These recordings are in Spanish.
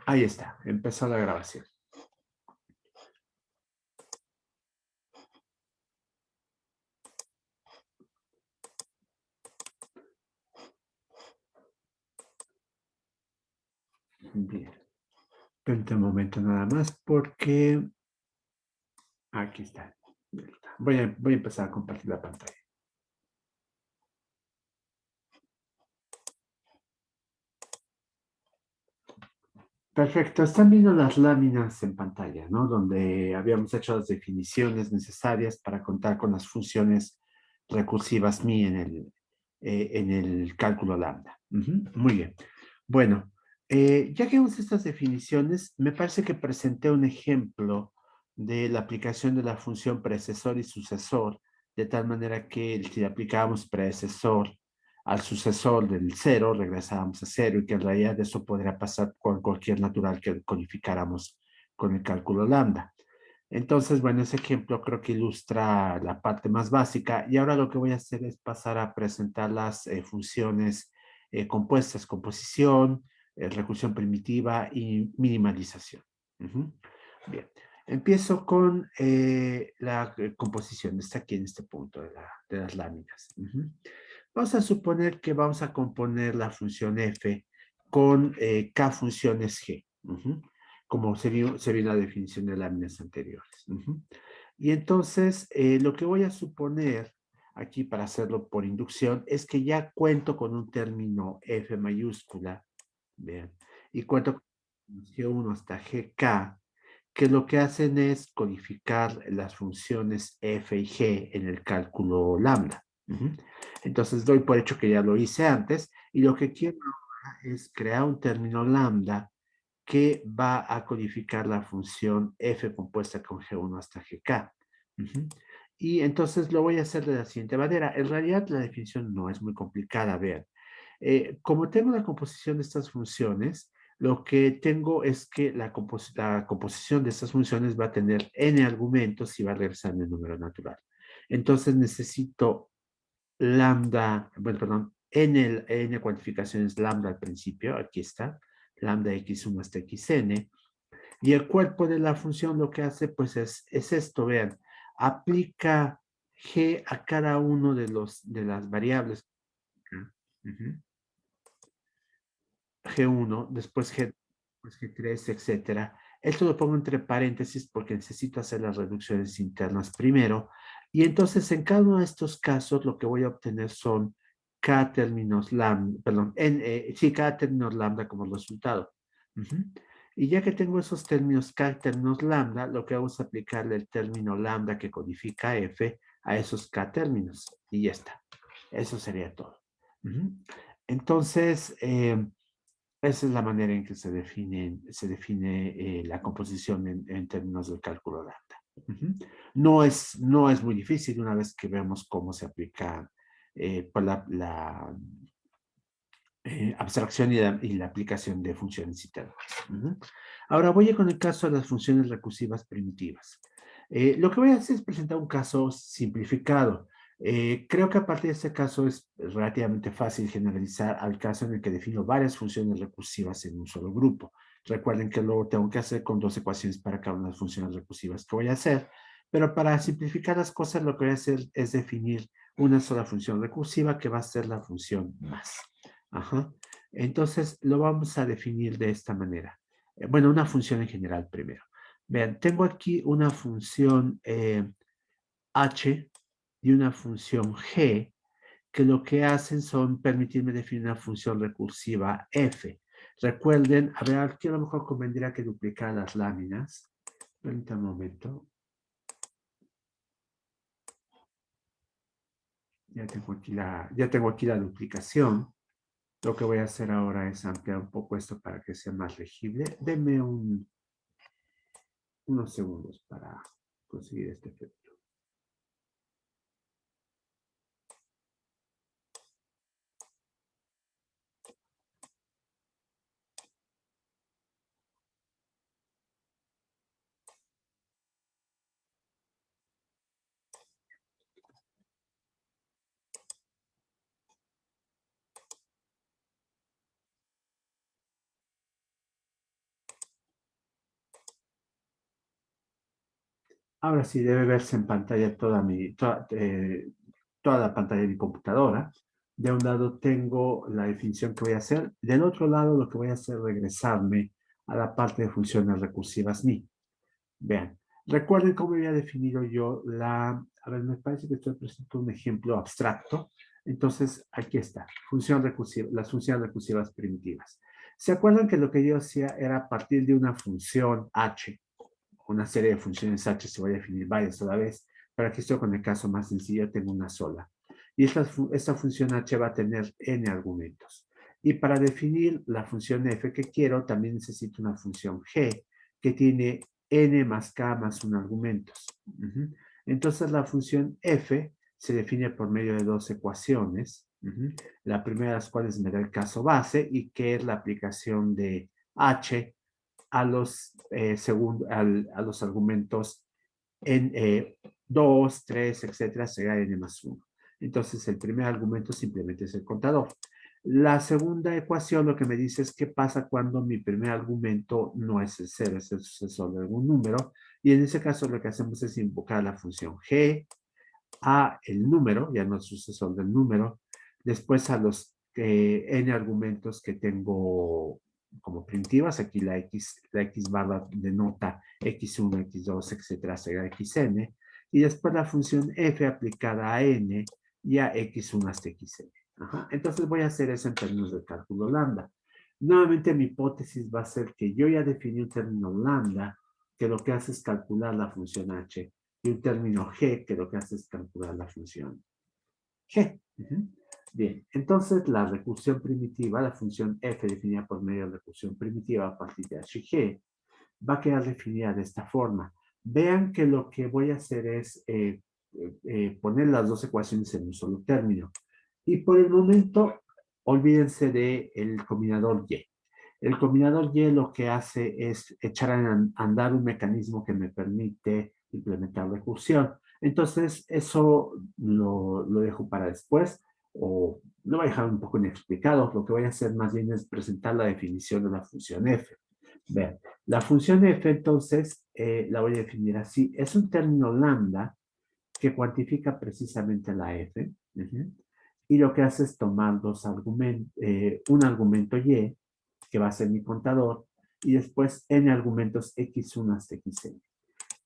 Ahí está, empezó la grabación. Bien. Espérate un momento nada más porque aquí está. Voy a empezar a compartir la pantalla. Perfecto, están viendo las láminas en pantalla, ¿no? Donde habíamos hecho las definiciones necesarias para contar con las funciones recursivas mi en el cálculo lambda. Ujú, muy bien. Bueno, ya que vimos estas definiciones, me parece que presenté un ejemplo de la aplicación de la función predecesor y sucesor, de tal manera que si aplicábamos predecesor al sucesor del cero, regresábamos a cero y que en realidad eso podría pasar con cualquier natural que codificáramos con el cálculo lambda. Entonces, bueno, ese ejemplo creo que ilustra la parte más básica y ahora lo que voy a hacer es pasar a presentar las funciones compuestas, composición, recursión primitiva y minimalización. Ujú. Bien, empiezo con la composición, está aquí en este punto de las láminas. Ujú. Vamos a suponer que vamos a componer la función f con k funciones g, como se vio en la definición de láminas anteriores. Y entonces, lo que voy a suponer aquí para hacerlo por inducción es que ya cuento con un término f mayúscula, vean, y cuento con g1 hasta gk, que lo que hacen es codificar las funciones f y g en el cálculo lambda. Entonces doy por hecho que ya lo hice antes y lo que quiero ahora es crear un término lambda que va a codificar la función f compuesta con g1 hasta gk. Y entonces lo voy a hacer de la siguiente manera. En realidad la definición no es muy complicada, vean. Como tengo la composición de estas funciones, lo que tengo es que la composición de estas funciones va a tener n argumentos y va a regresar el número natural. Entonces necesito lambda, bueno, perdón, n cuantificaciones lambda al principio, aquí está, lambda x1 hasta xn, y el cuerpo de la función lo que hace pues es esto, vean, aplica g a cada uno de las variables. Uh-huh. G1, después G, después G3, etcétera. Esto lo pongo entre paréntesis porque necesito hacer las reducciones internas primero. Y entonces en cada uno de estos casos lo que voy a obtener son K términos lambda, perdón, sí, K términos lambda como resultado. Ujú. Y ya que tengo esos términos K términos lambda, lo que hago es aplicarle el término lambda que codifica F a esos K términos. Y ya está. Eso sería todo. Ujú. Entonces, esa es la manera en que se define la composición en términos del cálculo lambda. No es muy difícil una vez que vemos cómo se aplica pues abstracción y la aplicación de funciones y términos. Ahora voy a con el caso de las funciones recursivas primitivas. Lo que voy a hacer es presentar un caso simplificado. Creo que a partir de este caso es relativamente fácil generalizar al caso en el que defino varias funciones recursivas en un solo grupo. Recuerden que luego tengo que hacer con dos ecuaciones para cada una de las funciones recursivas que voy a hacer, pero para simplificar las cosas lo que voy a hacer es definir una sola función recursiva que va a ser la función más. Ajá. Entonces lo vamos a definir de esta manera. Bueno, una función en general primero. Vean, tengo aquí una función h y una función g que lo que hacen son permitirme definir una función recursiva f. Recuerden, a ver, aquí a lo mejor convendría que duplicar las láminas. Permítanme un momento. Ya tengo aquí la duplicación. Lo que voy a hacer ahora es ampliar un poco esto para que sea más legible. Denme unos segundos para conseguir este efecto. Ahora sí debe verse en pantalla toda la pantalla de mi computadora. De un lado tengo la definición que voy a hacer. Del otro lado lo que voy a hacer es regresarme a la parte de funciones recursivas MI. Vean, recuerden cómo había definido yo a ver, me parece que estoy presentando un ejemplo abstracto. Entonces, aquí está, función recursiva, las funciones recursivas primitivas. ¿Se acuerdan que lo que yo hacía era a partir de una función h, una serie de funciones h, se voy a definir varias a la vez, pero aquí estoy con el caso más sencillo, tengo una sola. Y esta función h va a tener n argumentos. Y para definir la función f que quiero, también necesito una función g que tiene n más k más 1 argumentos. Entonces la función f se define por medio de dos ecuaciones. La primera de las cuales me da el caso base y que es la aplicación de h a a los argumentos en 2, 3, etcétera, será n más 1. Entonces, el primer argumento simplemente es el contador. La segunda ecuación lo que me dice es qué pasa cuando mi primer argumento no es el 0, es el sucesor de algún número. Y en ese caso lo que hacemos es invocar la función g a el número, ya no el sucesor del número, después a los n argumentos que tengo como primitivas, aquí la x barra denota x1, x2, etcétera, será xn, y después la función f aplicada a n y a x1 hasta xn. Ajá. Entonces voy a hacer eso en términos de cálculo lambda. Nuevamente mi hipótesis va a ser que yo ya definí un término lambda que lo que hace es calcular la función h y un término g que lo que hace es calcular la función g. Bien, entonces la recursión primitiva, la función f definida por medio de recursión primitiva a partir de h y g, va a quedar definida de esta forma. Vean que lo que voy a hacer es poner las dos ecuaciones en un solo término. Y por el momento, olvídense del combinador y. El combinador y lo que hace es echar a andar un mecanismo que me permite implementar recursión. Entonces, eso lo dejo para después o lo voy a dejar un poco inexplicado. Lo que voy a hacer más bien es presentar la definición de la función f. Vean, la función f entonces la voy a definir así. Es un término lambda que cuantifica precisamente la f. Y lo que hace es tomar un argumento y, que va a ser mi contador, y después n argumentos x1 hasta xn.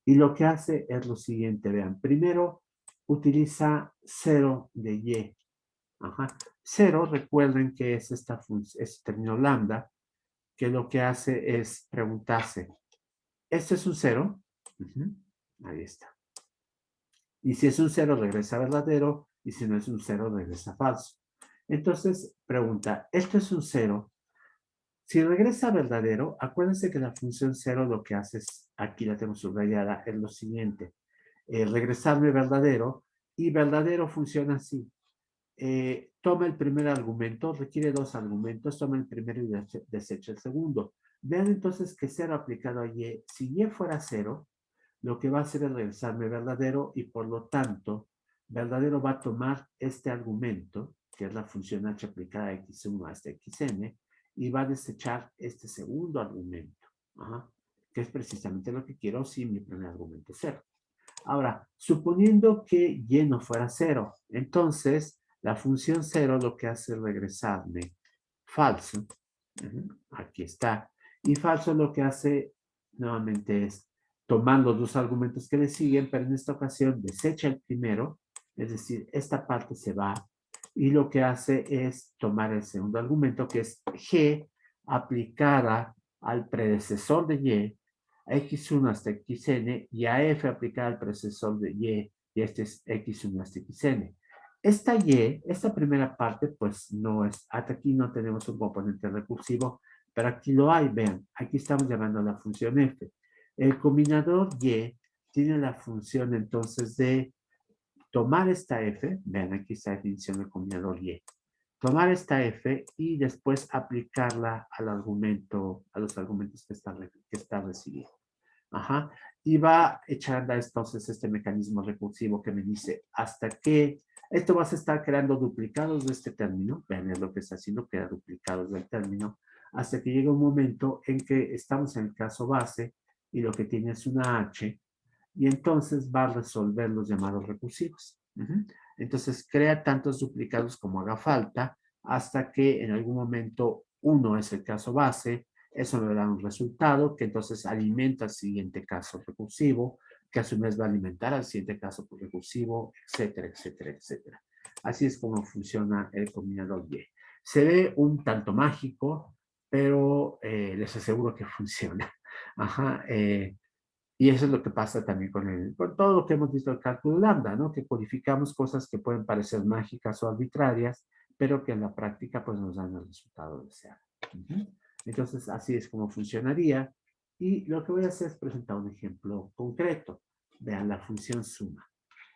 Y lo que hace es lo siguiente, vean, primero utiliza 0 de y. Ajá. 0, recuerden que es este término lambda, que lo que hace es preguntarse, ¿esto es un 0? Ahí está. Y si es un 0, regresa verdadero, y si no es un 0, regresa falso. Entonces, pregunta, ¿esto es un 0? Si regresa verdadero, acuérdense que la función 0 lo que hace es, aquí la tengo subrayada, es lo siguiente. Regresarme verdadero, y verdadero funciona así. Toma el primer argumento, requiere dos argumentos, toma el primero y desecha el segundo. Vean entonces que 0 aplicado a y, si y fuera 0, lo que va a hacer es regresarme verdadero y por lo tanto, verdadero va a tomar este argumento, que es la función h aplicada a x1 hasta xn, y va a desechar este segundo argumento, que es precisamente lo que quiero si mi primer argumento es 0. Ahora, suponiendo que y no fuera 0, entonces la función 0 lo que hace es regresarme falso. Aquí está. Y falso lo que hace nuevamente es tomar los dos argumentos que le siguen, pero en esta ocasión desecha el primero, es decir, esta parte se va, y lo que hace es tomar el segundo argumento, que es g aplicada al predecesor de y, a x1 hasta xn, y a f aplicada al predecesor de y este es x1 hasta xn. Esta primera parte, pues no es, hasta aquí no tenemos un componente recursivo, pero aquí lo hay, vean, aquí estamos llamando a la función f. El combinador y tiene la función entonces de tomar esta f, vean aquí está la definición del combinador y, tomar esta f y después aplicarla al argumento, a los argumentos que está recibiendo. Ajá. Y va a echar entonces este mecanismo recursivo que me dice hasta que esto vas a estar creando duplicados de este término, vean es lo que está haciendo, crea duplicados del término, hasta que llega un momento en que estamos en el caso base y lo que tiene es una h, y entonces va a resolver los llamados recursivos. Entonces crea tantos duplicados como haga falta hasta que en algún momento uno es el caso base, eso me da un resultado que entonces alimenta al siguiente caso recursivo, que a su vez va a alimentar al siguiente caso recursivo, etcétera, etcétera, etcétera. Así es como funciona el combinador Y. Se ve un tanto mágico, pero les aseguro que funciona. Ajá, y eso es lo que pasa también con todo lo que hemos visto del cálculo lambda, ¿no? Que codificamos cosas que pueden parecer mágicas o arbitrarias, pero que en la práctica pues nos dan el resultado deseado. Entonces, así es como funcionaría. Y lo que voy a hacer es presentar un ejemplo concreto. Vean la función suma.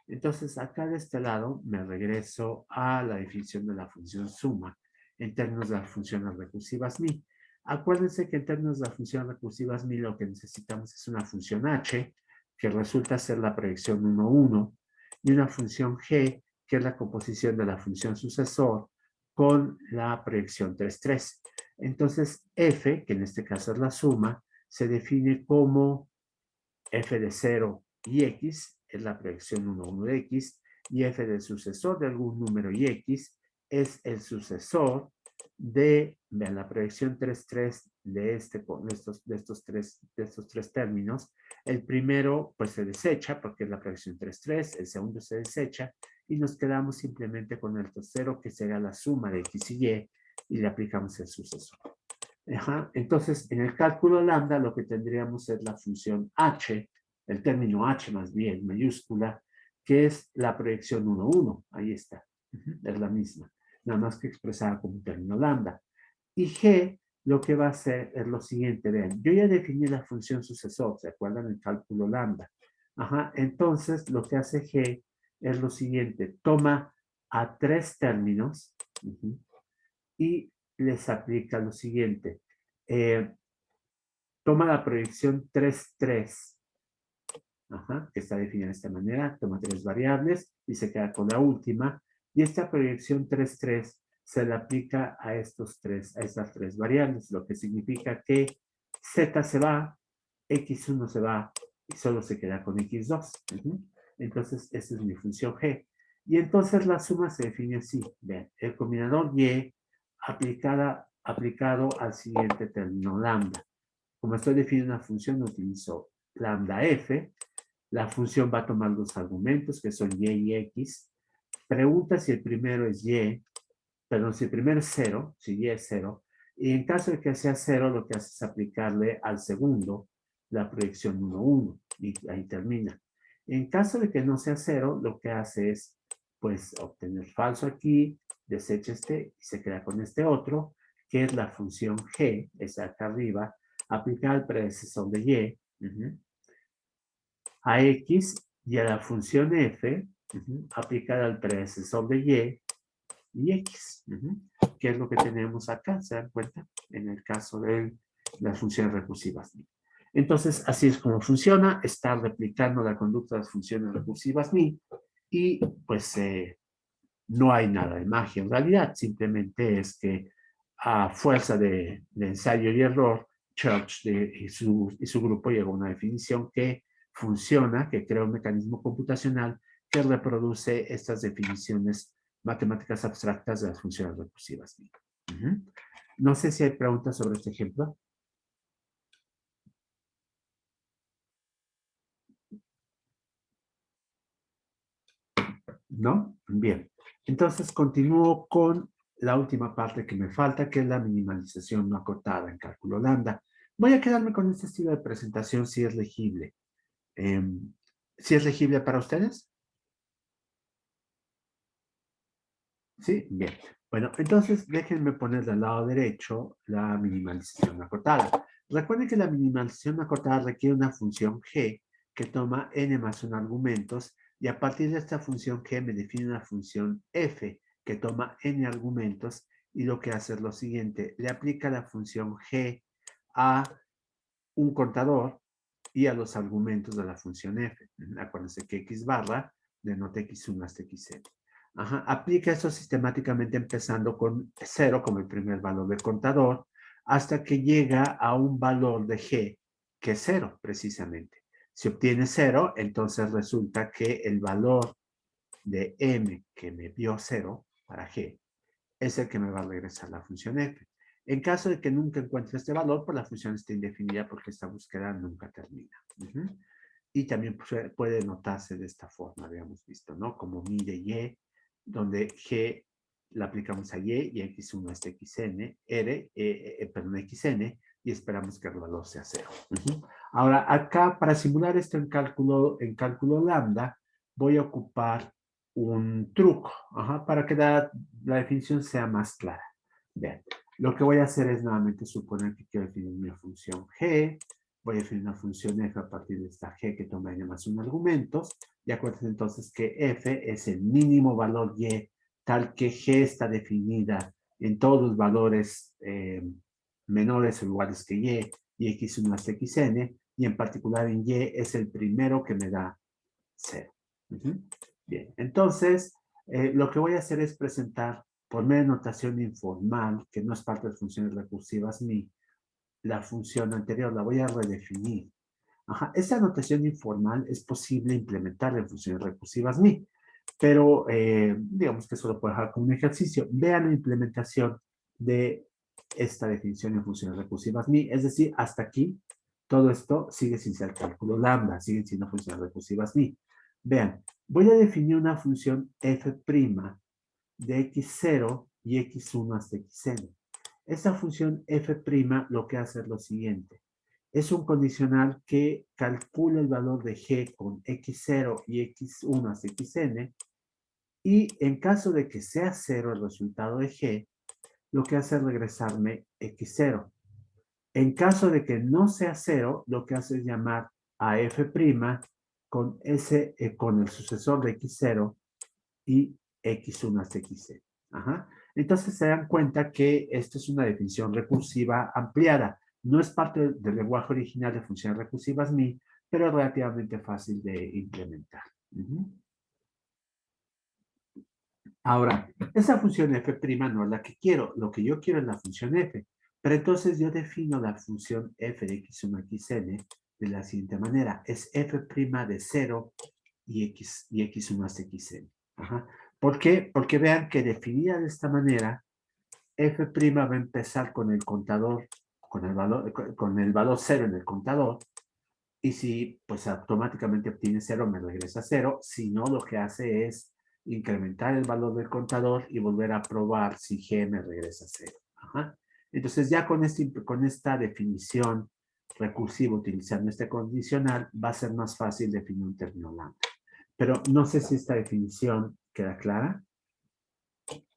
Entonces, acá de este lado me regreso a la definición de la función suma en términos de las funciones recursivas mi. Acuérdense que en términos de las funciones recursivas mi lo que necesitamos es una función h, que resulta ser la proyección 1, 1, y una función g, que es la composición de la función sucesor con la proyección 3, 3. Entonces, f, que en este caso es la suma, se define como f de 0 y x es la proyección 1, 1 de x, y f del sucesor de algún número y x es el sucesor de, vean, la proyección 3, 3 de estos tres términos. El primero pues se desecha porque es la proyección 3, 3, el segundo se desecha y nos quedamos simplemente con el tercero que será la suma de x y le aplicamos el sucesor. Entonces, en el cálculo lambda lo que tendríamos es la función h, el término h más bien, mayúscula, que es la proyección 1, 1. Ahí está. Es la misma. Nada más que expresada como un término lambda. Y g lo que va a hacer es lo siguiente. Vean, yo ya definí la función sucesor. ¿Se acuerdan? El cálculo lambda. Entonces, lo que hace g es lo siguiente. Toma a tres términos y les aplica lo siguiente. Toma la proyección 3, 3, que está definida de esta manera, toma tres variables y se queda con la última, y esta proyección 3, 3 se le aplica a estas tres variables, lo que significa que z se va, x1 se va y solo se queda con x2. Entonces, esa es mi función g. Y entonces la suma se define así. Vean, el combinador y aplicado al siguiente término lambda. Como estoy definiendo una función, utilizo lambda f. La función va a tomar dos argumentos, que son y y x. Pregunta si el primero es y, perdón, si el primero es 0, si y es 0. Y en caso de que sea 0, lo que hace es aplicarle al segundo la proyección 1, 1. Y ahí termina. En caso de que no sea 0, lo que hace es, pues, obtener falso aquí, desecha este y se queda con este otro, que es la función g, esa acá arriba, aplicar al predecesor de y, a x y a la función f, aplicada al predecesor de y x, que es lo que tenemos acá, ¿se dan cuenta? En el caso de las funciones recursivas. Entonces, así es como funciona, está replicando la conducta de las funciones recursivas mi, y pues no hay nada de magia en realidad, simplemente es que a fuerza de ensayo y error, Church y su grupo llegó a una definición que funciona, que crea un mecanismo computacional que reproduce estas definiciones matemáticas abstractas de las funciones recursivas. No sé si hay preguntas sobre este ejemplo. ¿No? Bien. Entonces continúo con la última parte que me falta, que es la minimalización no acotada en cálculo lambda. Voy a quedarme con este estilo de presentación si es legible. ¿Si es legible para ustedes? Sí, bien. Bueno, entonces déjenme poner del lado derecho la minimalización acotada. Recuerden que la minimalización acotada requiere una función g que toma n más 1 argumentos y a partir de esta función g me define una función f que toma n argumentos y lo que hace es lo siguiente, le aplica la función g a un contador y a los argumentos de la función f. Acuérdense que x barra denota x1 hasta xn. Aplica eso sistemáticamente empezando con 0 como el primer valor del contador hasta que llega a un valor de g que es 0 precisamente. Si obtiene 0, entonces resulta que el valor de m que me dio 0 para g es el que me va a regresar la función f. En caso de que nunca encuentre este valor, pues la función está indefinida porque esta búsqueda nunca termina. Y también puede notarse de esta forma, habíamos visto, ¿no? Como mi de y, donde g la aplicamos a y x1 es xn, perdón, xn, y esperamos que el valor sea 0. Ahora, acá, para simular esto en cálculo lambda, voy a ocupar un truco, para que la definición sea más clara. Vean, lo que voy a hacer es nuevamente suponer que quiero definir una función g, voy a definir una función f a partir de esta g que toma n más 1 argumentos, y acuérdense entonces que f es el mínimo valor y, tal que g está definida en todos los valores menores o iguales que y x1 hasta xn, y en particular en y es el primero que me da 0. Bien, entonces, lo que voy a hacer es presentar por medio de notación informal, que no es parte de funciones recursivas mi, la función anterior, la voy a redefinir. Esa notación informal es posible implementarla en funciones recursivas mi, pero digamos que eso lo puedo dejar como un ejercicio. Vean la implementación de esta definición en funciones recursivas mi, es decir, hasta aquí, todo esto sigue sin ser cálculo lambda, siguen siendo funciones recursivas mi. Vean, voy a definir una función f' de x0 y x1 hasta xn. Esta función f' lo que hace es lo siguiente. Es un condicional que calcula el valor de g con x0 y x1 hasta xn, y en caso de que sea 0 el resultado de g, lo que hace es regresarme x0. En caso de que no sea 0, lo que hace es llamar a f' con el sucesor de x0 y x1 hasta xn. Entonces se dan cuenta que esta es una definición recursiva ampliada. No es parte del lenguaje original de funciones recursivas mi, pero es relativamente fácil de implementar. Ahora, esa función f' no es la que quiero. Lo que yo quiero es la función f. Pero entonces yo defino la función f de x1 a xn de la siguiente manera. Es f' de 0 y x1 hasta xn. ¿Por qué? Porque vean que definida de esta manera, f' va a empezar con el contador, con el valor 0 en el contador, y si pues automáticamente obtiene 0, me regresa 0. Si no, lo que hace es incrementar el valor del contador y volver a probar si g me regresa 0. Entonces ya con esta definición recursiva utilizando este condicional, va a ser más fácil definir un término lambda. Pero no sé si esta definición queda clara.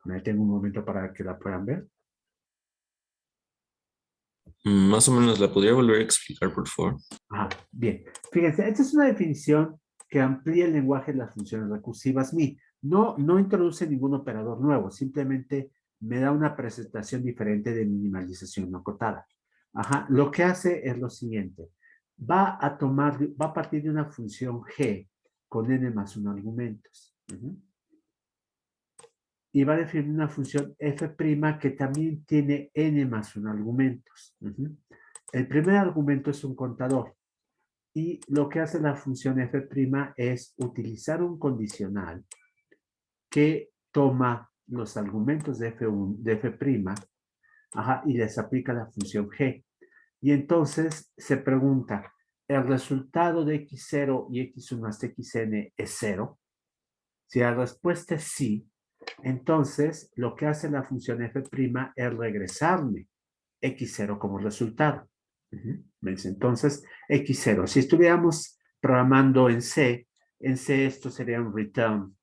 Me detengo un momento para que la puedan ver. Más o menos, ¿la podría volver a explicar, por favor? Bien. Fíjense, esta es una definición que amplía el lenguaje de las funciones recursivas mi. No introduce ningún operador nuevo, simplemente me da una presentación diferente de minimalización no acotada. Lo que hace es lo siguiente. Va a partir de una función g con n más 1 argumentos. Y va a definir una función f' que también tiene n más 1 argumentos. El primer argumento es un contador. Y lo que hace la función f' es utilizar un condicional que toma los argumentos de f', y les aplica la función g. Y entonces se pregunta, ¿el resultado de x0 y x1 hasta xn es 0? Si la respuesta es sí, entonces lo que hace la función f' es regresarme x0 como resultado. Entonces, x0. Si estuviéramos programando en C esto sería un return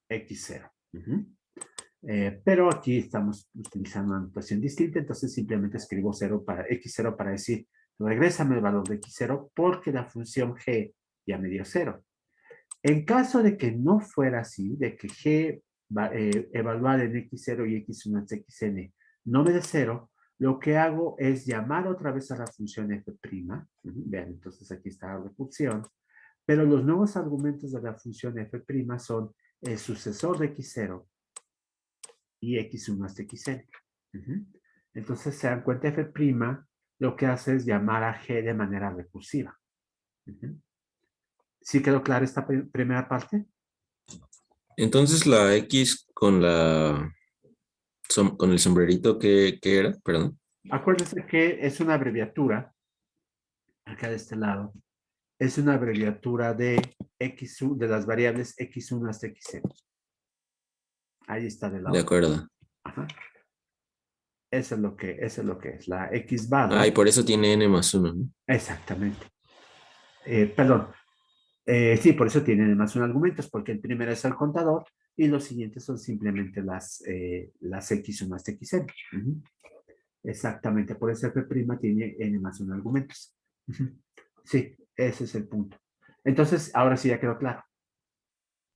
x0. Pero aquí estamos utilizando una notación distinta, entonces simplemente escribo x0 para decir, regrésame el valor de x0 porque la función g ya me dio 0. En caso de que no fuera así, de que g evaluada en x0 y x1 hasta xn no me dé 0, lo que hago es llamar otra vez a la función f'. Vean, entonces aquí está la recursión. Pero los nuevos argumentos de la función f' son el sucesor de x0 y x1 hasta xn. Entonces se dan cuenta, f' lo que hace es llamar a g de manera recursiva. ¿Sí quedó clara esta primera parte? Entonces la X con con el sombrerito que era, perdón. Acuérdense que es una abreviatura, acá de este lado, es una abreviatura de de las variables x1 hasta xn. Ahí está del De lado. acuerdo. Ajá. Eso es lo que es. La x Ah, valor, y por eso tiene n más 1, ¿no? exactamente. Perdón, sí, por eso tienen más un argumentos, porque el primero es el contador y los siguientes son simplemente las x1 hasta xn. Ujú. Exactamente, por eso f' tiene n más un argumentos. Ujú. Sí, ese es el punto. Entonces, ahora sí ya quedó claro.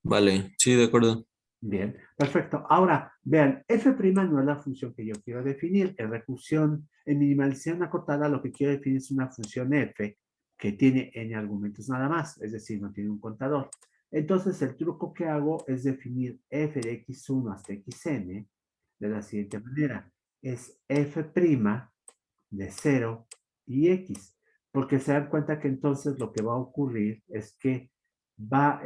Vale, sí, de acuerdo. Bien, perfecto. Ahora, vean, f' no es la función que yo quiero definir. En recursión, en minimalización acotada, lo que quiero definir es una función f que tiene n argumentos nada más, es decir, no tiene un contador. Entonces, el truco que hago es definir f de x1 hasta xn de la siguiente manera. Es f' de 0 y x, porque se dan cuenta que entonces lo que va a ocurrir es que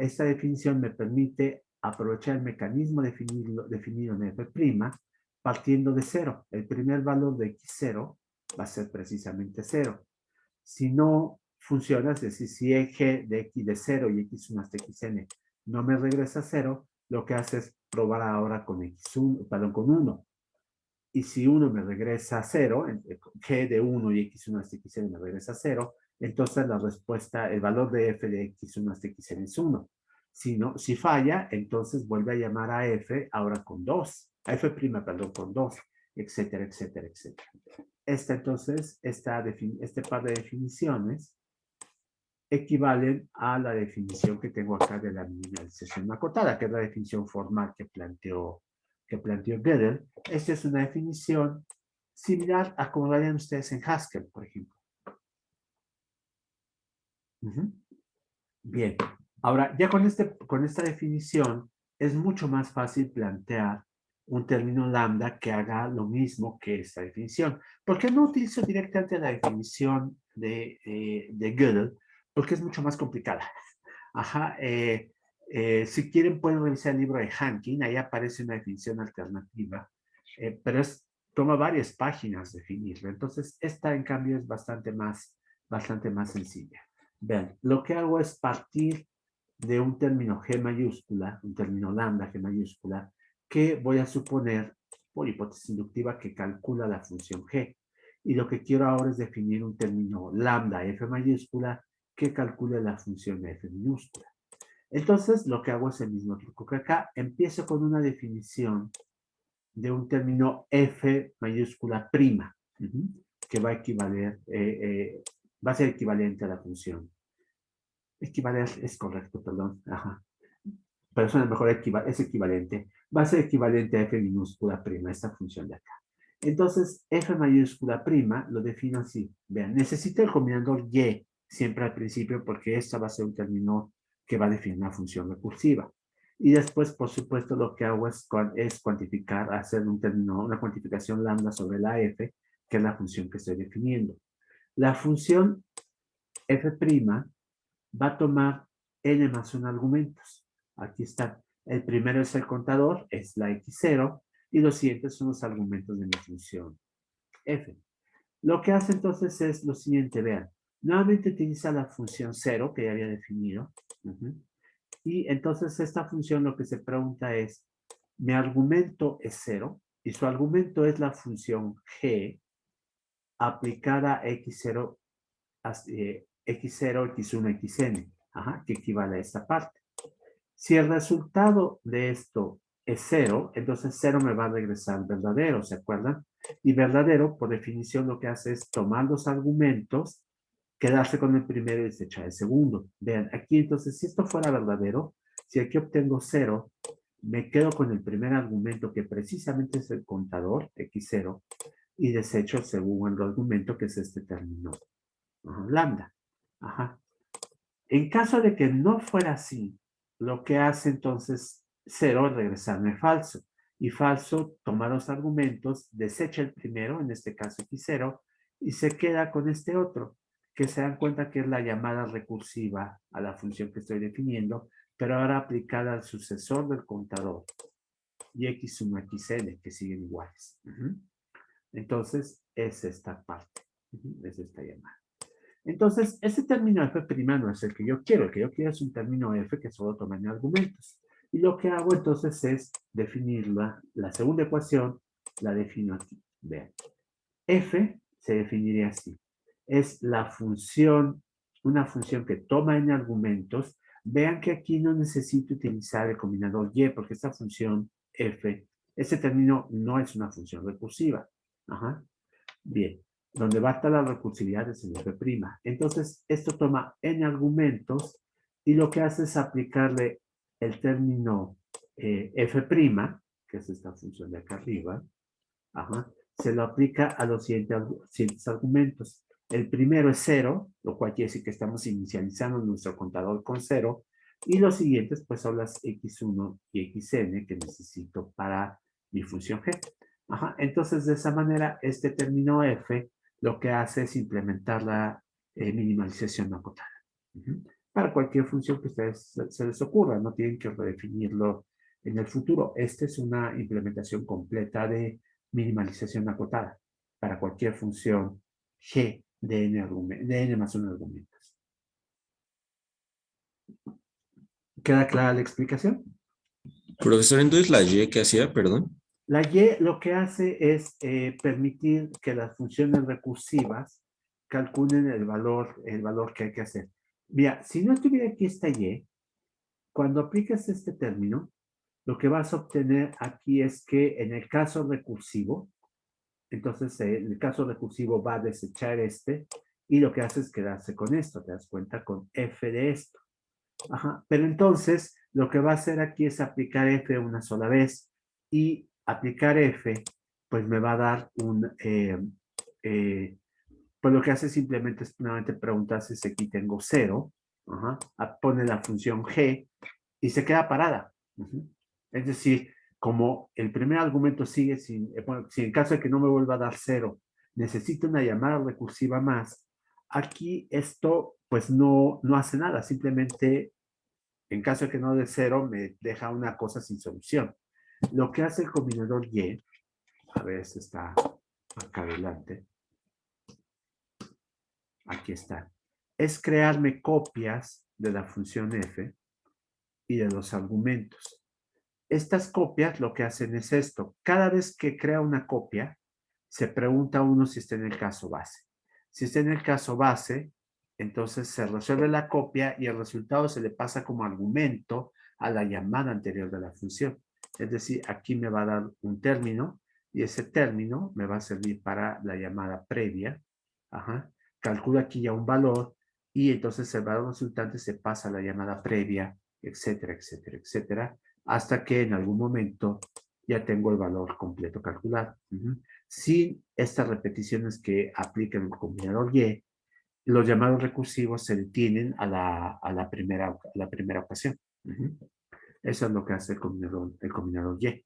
esta definición me permite aprovechar el mecanismo definido en f' partiendo de 0. El primer valor de x0 va a ser precisamente 0. Si no funciona, es decir, si g de x de 0 y x1 hasta xn no me regresa 0, lo que hace es probar ahora con x1, perdón, con 1. Y si 1 me regresa a 0, g de 1 y x1 hasta xn me regresa a 0, entonces la respuesta, el valor de f de x1 hasta xn es 1. Si, no, si falla, entonces vuelve a llamar a f ahora con 2, a f', perdón, con 2, etcétera, etcétera, etcétera. Entonces, este par de definiciones equivalen a la definición que tengo acá de la minimalización acotada, que es la definición formal que planteó Gödel. Esta es una definición similar a como la harían ustedes en Haskell, por ejemplo. Bien, ahora ya con esta definición es mucho más fácil plantear un término lambda que haga lo mismo que esta definición. ¿Por qué no utilizo directamente la definición de Gödel? Porque es mucho más complicada. Ajá, si quieren pueden revisar el libro de Hankin, ahí aparece una definición alternativa, pero toma varias páginas definirlo. Entonces, esta en cambio es bastante más sencilla. Vean, lo que hago es partir de un término G mayúscula, un término lambda G mayúscula, que voy a suponer, por hipótesis inductiva, que calcula la función G. Y lo que quiero ahora es definir un término lambda F mayúscula que calcule la función F minúscula. Entonces, lo que hago es el mismo truco que acá. Empiezo con una definición de un término F mayúscula prima, que va a equivaler, va a ser equivalente a la función. Equivaler es correcto, perdón. Ajá. Pero suena mejor, es equivalente. Va a ser equivalente a F minúscula prima, esta función de acá. Entonces, F mayúscula prima lo defino así. Vean, necesito el combinador Y siempre al principio porque esta va a ser un término que va a definir una función recursiva. Y después, por supuesto, lo que hago es cuantificar, hacer un término, una cuantificación lambda sobre la F, que es la función que estoy definiendo. La función F' va a tomar n más 1 argumentos. Aquí está. El primero es el contador, es la x0, y los siguientes son los argumentos de mi función f. Lo que hace entonces es lo siguiente, vean. Nuevamente utiliza la función 0 que ya había definido. Y entonces esta función lo que se pregunta es, mi argumento es 0 y su argumento es la función g aplicada a x0, x0, x1, xn, que equivale a esta parte. Si el resultado de esto es 0, entonces 0 me va a regresar verdadero, ¿se acuerdan? Y verdadero, por definición, lo que hace es tomar los argumentos, quedarse con el primero y desechar el segundo. Vean, aquí entonces, si esto fuera verdadero, si aquí obtengo 0, me quedo con el primer argumento, que precisamente es el contador, x0, y desecho el segundo argumento, que es este término lambda. Ajá. En caso de que no fuera así, lo que hace entonces 0 es regresarme falso. Y falso toma los argumentos, desecha el primero, en este caso x0, y se queda con este otro. que se dan cuenta que es la llamada recursiva a la función que estoy definiendo, pero ahora aplicada al sucesor del contador y x1, xn, que siguen iguales. Entonces, es esta parte, es esta llamada. Entonces, ese término f' no es el que yo quiero. El que yo quiero es un término f que solo toma en argumentos. Y lo que hago entonces es definirla. La segunda ecuación la defino aquí. Vean. F se definiría así. Es la función, una función que toma en argumentos. Vean que aquí no necesito utilizar el combinador y, porque esta función f, ese término no es una función recursiva. Ajá. Bien, donde va a estar la recursividad es en f'. Entonces, esto toma n argumentos y lo que hace es aplicarle el término f', que es esta función de acá arriba, se lo aplica a los siguientes argumentos. El primero es 0, lo cual quiere decir que estamos inicializando nuestro contador con 0, y los siguientes pues son las x1 y xn que necesito para mi función g. Entonces, de esa manera, este término f lo que hace es implementar la minimalización no acotada. Para cualquier función que a ustedes se les ocurra, no tienen que redefinirlo en el futuro. Esta es una implementación completa de minimalización acotada para cualquier función g de n más 1 argumentos. ¿Queda clara la explicación? Profesor, entonces la Y que hacía, perdón. La y lo que hace es permitir que las funciones recursivas calculen el valor que hay que hacer. Mira, si no estuviera aquí esta y, cuando aplicas este término, lo que vas a obtener aquí es que en el caso recursivo, entonces el caso recursivo va a desechar este y lo que hace es quedarse con esto, te das cuenta, con f de esto. Pero entonces lo que va a hacer aquí es aplicar f una sola vez y aplicar f pues me va a dar pues lo que hace simplemente es nuevamente preguntarse si aquí tengo 0, pone la función g y se queda parada. Es decir, como el primer argumento sigue sin, bueno, si en caso de que no me vuelva a dar 0, necesito una llamada recursiva más, aquí esto pues no hace nada, simplemente en caso de que no dé 0 me deja una cosa sin solución. Lo que hace el combinador y, a ver si está acá adelante, aquí está, es crearme copias de la función f y de los argumentos. Estas copias lo que hacen es esto. Cada vez que crea una copia, se pregunta a uno si está en el caso base. Si está en el caso base, entonces se resuelve la copia y el resultado se le pasa como argumento a la llamada anterior de la función. Es decir, aquí me va a dar un término y ese término me va a servir para la llamada previa. Calculo aquí ya un valor y entonces el valor resultante se pasa a la llamada previa, etcétera, etcétera, etcétera, hasta que en algún momento ya tengo el valor completo calculado. Sin estas repeticiones que aplica el combinador y, los llamados recursivos se detienen a la primera ocasión. Eso es lo que hace el combinador y.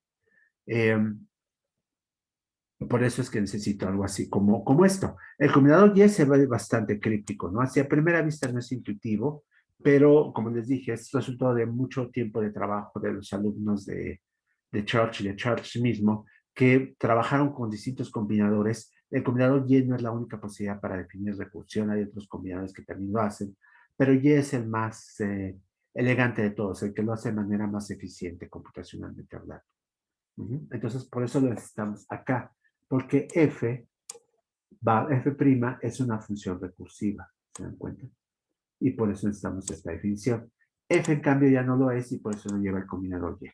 Por eso es que necesito algo así como esto. El combinador y se ve bastante críptico, ¿no? Hacia primera vista no es intuitivo, pero como les dije, es resultado de mucho tiempo de trabajo de los alumnos de Church y de Church mismo, que trabajaron con distintos combinadores. El combinador y no es la única posibilidad para definir recursión, hay otros combinadores que también lo hacen, pero y es el más elegante de todos, el que lo hace de manera más eficiente computacionalmente hablando. Entonces, por eso lo necesitamos acá, porque f' es una función recursiva, ¿se dan cuenta? Y por eso necesitamos esta definición. F, en cambio, ya no lo es y por eso lo lleva el combinador y.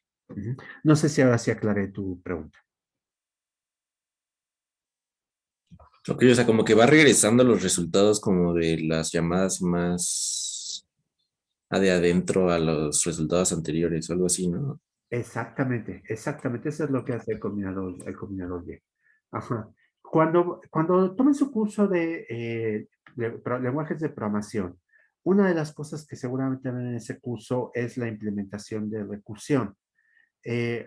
No sé si ahora sí aclaré tu pregunta. Ok, o sea, como que va regresando los resultados como de las llamadas más de adentro a los resultados anteriores o algo así, ¿no? Exactamente. Eso es lo que hace el combinador y. Cuando tomen su curso de lenguajes de programación, una de las cosas que seguramente ven en ese curso es la implementación de recursión.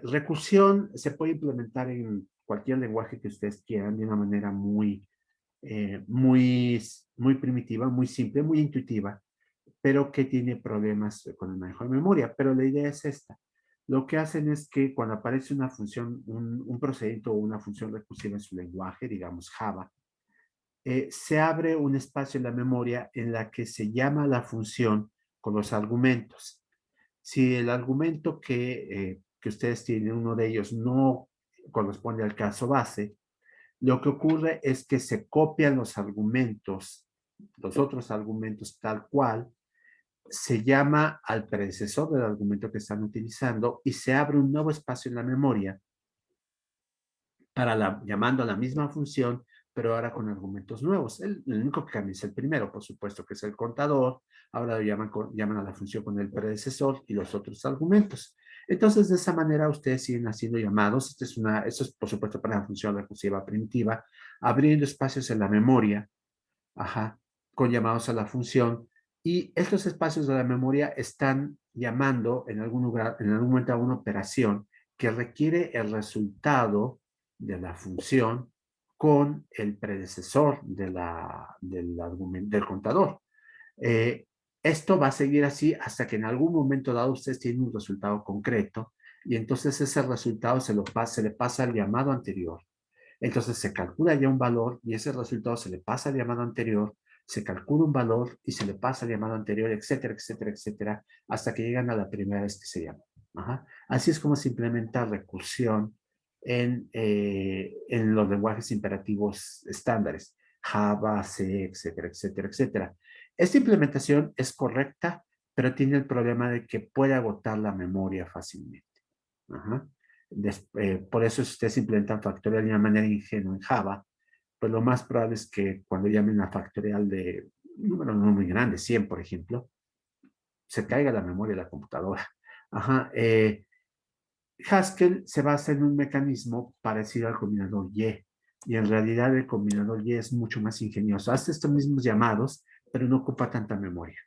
Recursión se puede implementar en cualquier lenguaje que ustedes quieran de una manera muy muy primitiva, muy simple, muy intuitiva, pero que tiene problemas con el manejo de memoria. Pero la idea es esta. Lo que hacen es que cuando aparece una función, un procedimiento o una función recursiva en su lenguaje, digamos Java, se abre un espacio en la memoria en la que se llama la función con los argumentos. Si el argumento que ustedes tienen, uno de ellos, no corresponde al caso base, lo que ocurre es que se copian los argumentos, los otros argumentos tal cual, se llama al predecesor del argumento que están utilizando y se abre un nuevo espacio en la memoria llamando a la misma función, pero ahora con argumentos nuevos. El único que cambia es el primero, por supuesto, que es el contador. Ahora lo llaman a la función con el predecesor y los otros argumentos. Entonces, de esa manera, ustedes siguen haciendo llamados. Esto es, por supuesto, para la función recursiva primitiva, abriendo espacios en la memoria, ajá, con llamados a la función. Y estos espacios de la memoria están llamando en algún lugar, en algún momento a una operación que requiere el resultado de la función con el predecesor del contador. Eh, Esto va a seguir así hasta que en algún momento dado ustedes tienen un resultado concreto y entonces ese resultado se le pasa al llamado anterior. Entonces se calcula ya un valor y ese resultado se le pasa al llamado anterior, se calcula un valor y se le pasa al llamado anterior, etcétera, etcétera, etcétera, hasta que llegan a la primera vez que se llama. Ajá. Así es como se implementa recursión en los lenguajes imperativos estándares, Java, C, etcétera, etcétera, etcétera. Esta implementación es correcta, pero tiene el problema de que puede agotar la memoria fácilmente. Ajá. Por eso si ustedes implementan factorial de una manera ingenua en Java, pues lo más probable es que cuando llamen a factorial de un número no muy grande, 100 por ejemplo, se caiga la memoria de la computadora. Ajá. Haskell se basa en un mecanismo parecido al combinador Y, y en realidad el combinador Y es mucho más ingenioso. Hace estos mismos llamados, pero no ocupa tanta memoria.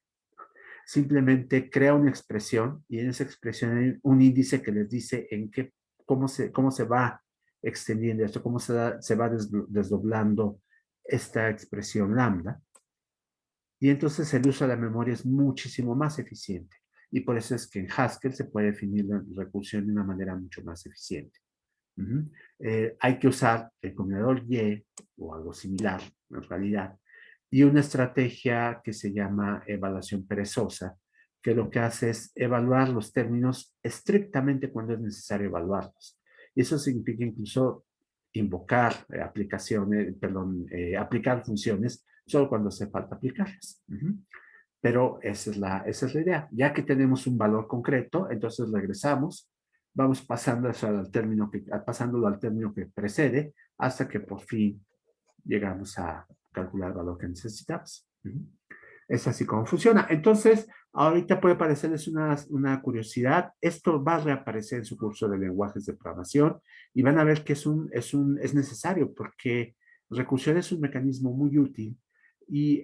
Simplemente crea una expresión y en esa expresión hay un índice que les dice cómo se va extendiendo esto, se va desdoblando esta expresión lambda. Y entonces el uso de la memoria es muchísimo más eficiente. Y por eso es que en Haskell se puede definir la recursión de una manera mucho más eficiente. Hay que usar el combinador Y o algo similar, en realidad, y una estrategia que se llama evaluación perezosa, que lo que hace es evaluar los términos estrictamente cuando es necesario evaluarlos. Y eso significa incluso invocar aplicar funciones solo cuando hace falta aplicarlas. Pero esa es la idea. Ya que tenemos un valor concreto, entonces regresamos, vamos pasando eso pasándolo al término que precede hasta que por fin llegamos a calcular el valor que necesitamos. Es así como funciona. Entonces, ahorita puede parecerles una curiosidad. Esto va a reaparecer en su curso de lenguajes de programación y van a ver que es necesario porque recursión es un mecanismo muy útil y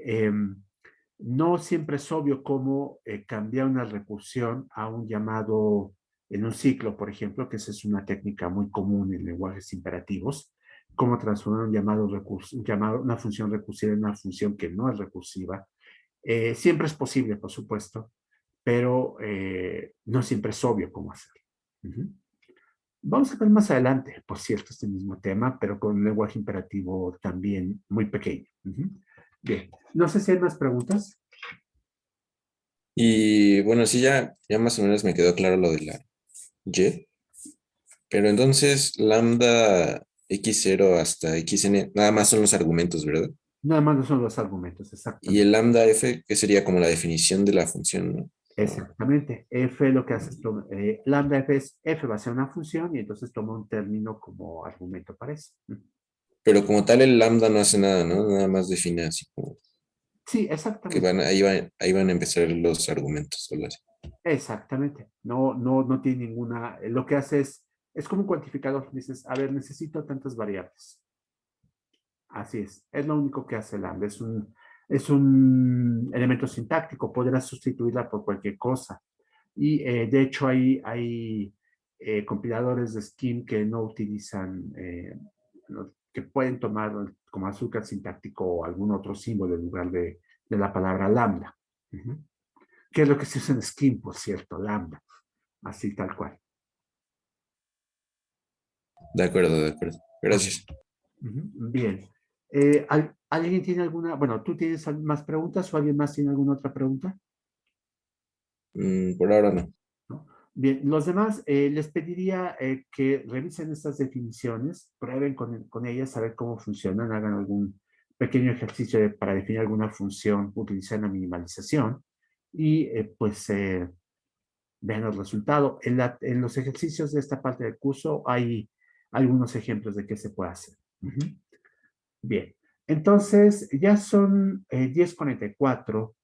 no siempre es obvio cómo cambiar una recursión a un llamado en un ciclo, por ejemplo, que esa es una técnica muy común en lenguajes imperativos, cómo transformar una función recursiva en una función que no es recursiva. Siempre es posible, por supuesto, pero no siempre es obvio cómo hacerlo. Vamos a ver más adelante, por cierto, este mismo tema, pero con un lenguaje imperativo también muy pequeño. Bien, no sé si hay más preguntas. Y bueno, sí, ya más o menos me quedó claro lo de la Y, pero entonces lambda x0 hasta xn, nada más son los argumentos, ¿verdad? Nada más no son los argumentos, Y el exactamente. lambda f, que sería como la definición de la función, ¿no? Exactamente. F lo que hace es lambda F va a ser una función y entonces toma un término como argumento para eso. Pero como tal el lambda no hace nada, ¿no? Nada más define así como Sí, que exactamente. ahí van a empezar los argumentos, o algo así. Exactamente. No tiene ninguna. Lo que hace es como un cuantificador. Dices, a ver, necesito tantas variables. Así es. Es lo único que hace lambda. Es un elemento sintáctico. Podrás sustituirla por cualquier cosa. Y de hecho hay compiladores de Scheme que no utilizan, que pueden tomar como azúcar sintáctico o algún otro símbolo en lugar de la palabra lambda. Que es lo que se usa en Scheme, por cierto, lambda. Así tal cual. De acuerdo, de acuerdo. Gracias. Bien. ¿Alguien tiene alguna, bueno, tú tienes más preguntas o alguien más tiene alguna otra pregunta? Por ahora no. ¿No? Bien, los demás les pediría que revisen estas definiciones, prueben con ellas a ver cómo funcionan, hagan algún pequeño ejercicio para definir alguna función utilizando la minimalización y pues vean el resultado. En los ejercicios de esta parte del curso hay algunos ejemplos de qué se puede hacer. Bien, entonces ya son 10:44.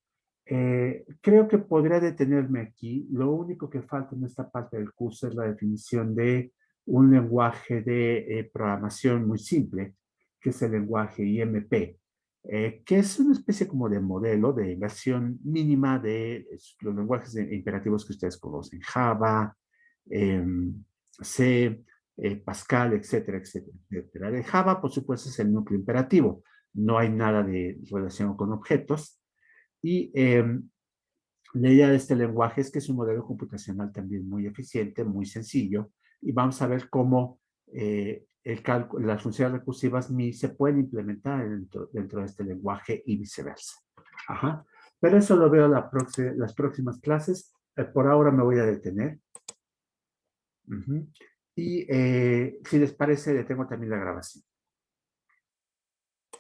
Creo que podría detenerme aquí. Lo único que falta en esta parte del curso es la definición de un lenguaje de programación muy simple, que es el lenguaje IMP, que es una especie como de modelo de versión mínima de los lenguajes imperativos que ustedes conocen, Java, C, Pascal, etcétera, etcétera, etcétera. El Java, por supuesto, es el núcleo imperativo. No hay nada de relación con objetos. Y la idea de este lenguaje es que es un modelo computacional también muy eficiente, muy sencillo, y vamos a ver cómo las funciones recursivas MI se pueden implementar dentro de este lenguaje y viceversa. Ajá. Pero eso lo veo las próximas clases. Por ahora me voy a detener. Y si les parece, detengo también la grabación.